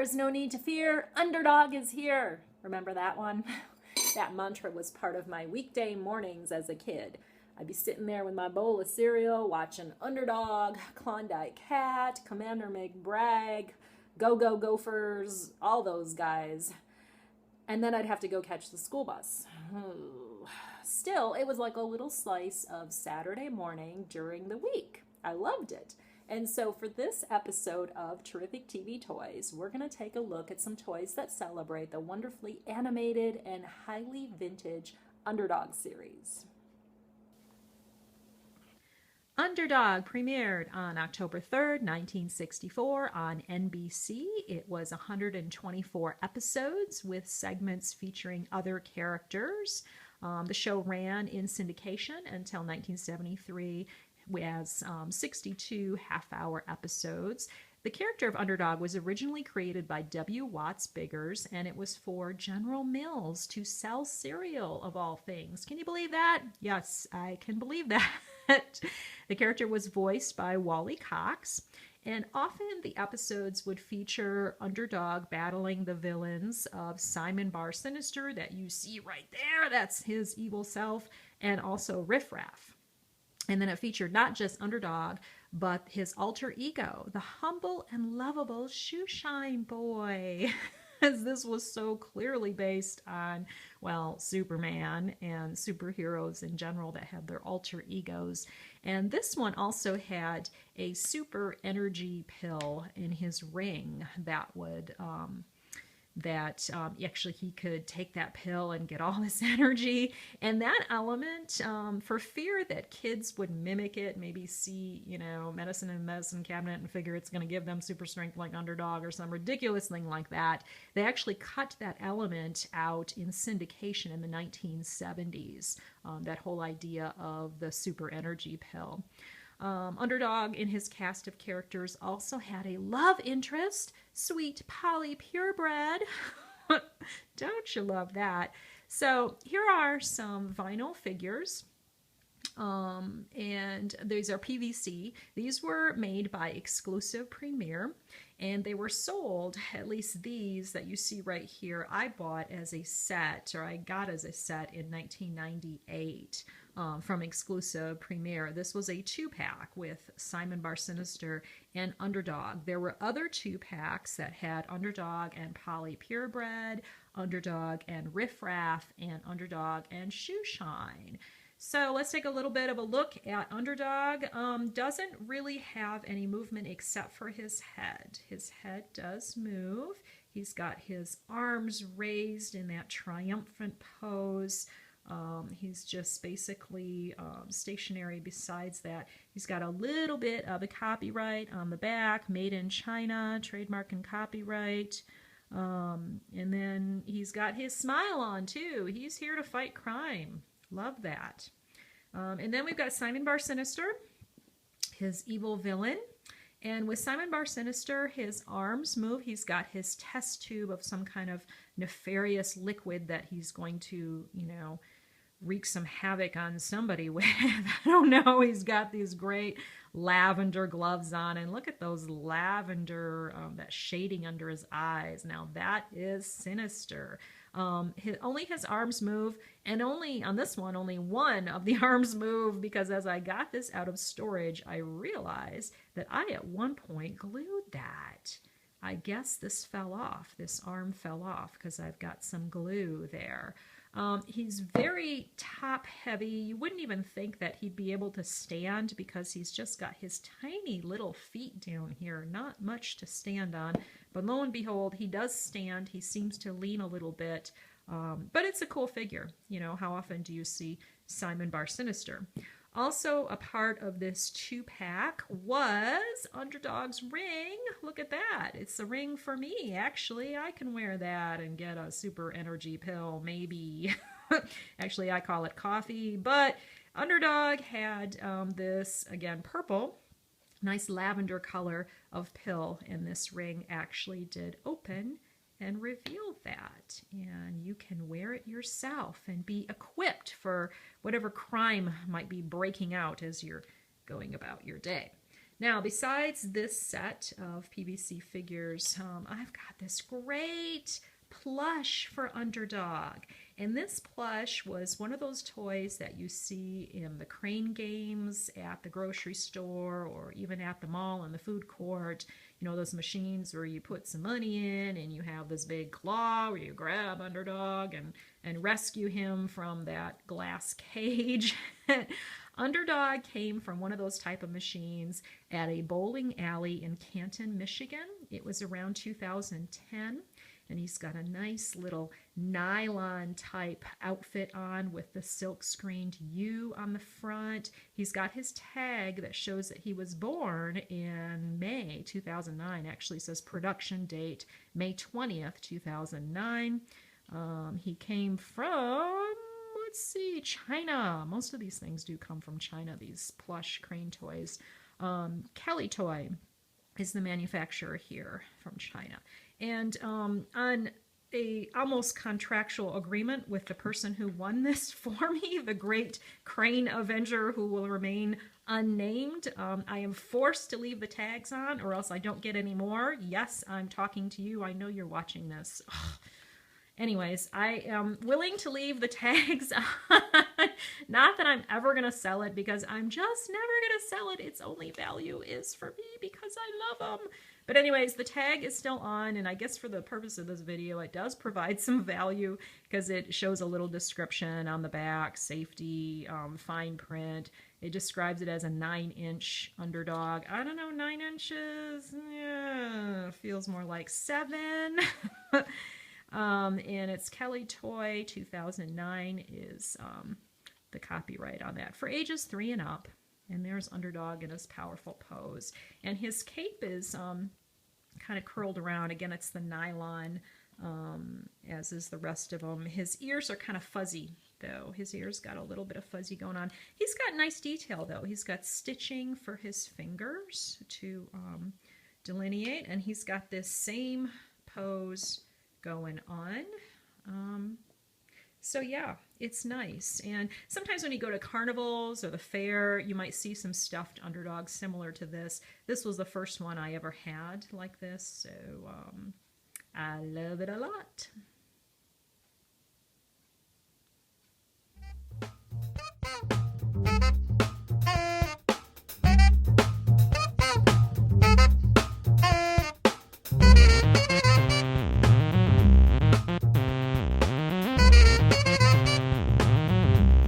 is no need to fear. Underdog is here. Remember that one? That mantra was part of my weekday mornings as a kid. I'd be sitting there with my bowl of cereal, watching Underdog, Klondike Cat, Commander McBragg, Go Go Gophers, all those guys. And then I'd have to go catch the school bus. Still, it was like a little slice of Saturday morning during the week. I loved it. And so for this episode of Terrific TV Toys, we're going to take a look at some toys that celebrate the wonderfully animated and highly vintage Underdog series. Underdog premiered on October 3rd, 1964 on NBC. It was 124 episodes with segments featuring other characters. The show ran in syndication until 1973 as 62 half-hour episodes. The character of Underdog was originally created by W. Watts Biggers, and it was for General Mills to sell cereal, of all things. Can you believe that? Yes, I can believe that. The character was voiced by Wally Cox, and often the episodes would feature Underdog battling the villains of Simon Bar Sinister that you see right there. That's his evil self, and also Riff Raff. And then it featured not just Underdog, but his alter ego, the humble and lovable Shoeshine Boy. As this was so clearly based on, well, Superman and superheroes in general that had their alter egos. And this one also had a super energy pill in his ring that would... actually he could take that pill and get all this energy. And that element, for fear that kids would mimic it, maybe see, medicine in the medicine cabinet and figure it's going to give them super strength like Underdog or some ridiculous thing like that, they actually cut that element out in syndication in the 1970s, that whole idea of the super energy pill. Underdog in his cast of characters also had a love interest, sweet Polly Purebred. Don't you love that? So here are some vinyl figures. And these are PVC. These were made by Exclusive Premier, and they were sold, at least these that you see right here, I bought as a set, or I got as a set in 1998 from Exclusive Premier. This was a 2-pack with Simon Bar Sinister and Underdog. There were other 2-packs that had Underdog and Polly Purebred, Underdog and Riff Raff, and Underdog and Shoeshine. So let's take a little bit of a look at Underdog. Doesn't really have any movement except for his head. His head does move. He's got his arms raised in that triumphant pose. He's just basically stationary. Besides that, he's got a little bit of a copyright on the back, made in China, trademark and copyright. And then he's got his smile on too. He's here to fight crime. Love that. And then we've got Simon Bar Sinister, his evil villain. And with Simon Bar Sinister, his arms move. He's got his test tube of some kind of nefarious liquid that he's going to, wreak some havoc on somebody with. I don't know. He's got these great lavender gloves on, and look at those lavender, that shading under his eyes. Now that is sinister. Only his arms move, and only on this one, only one of the arms move, because as I got this out of storage, I realized that I at one point glued that. I guess this fell off. This arm fell off because I've got some glue there. He's very top heavy. You wouldn't even think that he'd be able to stand because he's just got his tiny little feet down here. Not much to stand on. But lo and behold, he does stand. He seems to lean a little bit. But it's a cool figure. How often do you see Simon Bar Sinister? Also a part of this 2-pack was Underdog's ring. Look at that. It's a ring for me. Actually, I can wear that and get a super energy pill, maybe. Actually, I call it coffee. But Underdog had this, again, purple, nice lavender color of pill. And this ring actually did open and reveal that. And you can wear it yourself and be equipped for whatever crime might be breaking out as you're going about your day. Now, besides this set of PVC figures, I've got this great plush for Underdog. And this plush was one of those toys that you see in the crane games at the grocery store or even at the mall in the food court. You know, those machines where you put some money in and you have this big claw where you grab Underdog and rescue him from that glass cage. Underdog came from one of those type of machines at a bowling alley in Canton, Michigan. It was around 2010. And he's got a nice little nylon type outfit on with the silk screened U on the front. He's got his tag that shows that he was born in May 2009. Actually says production date May 20th, 2009. He came from, let's see, China. Most of these things do come from China, these plush crane toys. Kelly Toy is the manufacturer here from China. And on a almost contractual agreement with the person who won this for me, the great crane avenger who will remain unnamed, I am forced to leave the tags on or else I don't get any more. Yes, I'm talking to you. I know you're watching this. Ugh. Anyways, I am willing to leave the tags on. Not that I'm ever going to sell it because I'm just never going to sell it. Its only value is for me because I love them. But anyways, the tag is still on, and I guess for the purpose of this video, it does provide some value because it shows a little description on the back, safety, fine print. It describes it as a 9-inch Underdog. I don't know, 9 inches? Yeah, feels more like 7. And it's Kelly Toy 2009 is the copyright on that for ages 3 and up. And there's Underdog in his powerful pose. And his cape is kind of curled around. Again, it's the nylon, as is the rest of them. His ears are kind of fuzzy, though. His ears got a little bit of fuzzy going on. He's got nice detail, though. He's got stitching for his fingers to delineate. And he's got this same pose going on. So yeah, it's nice. And sometimes when you go to carnivals or the fair, you might see some stuffed Underdogs similar to this. This was the first one I ever had like this, so I love it a lot.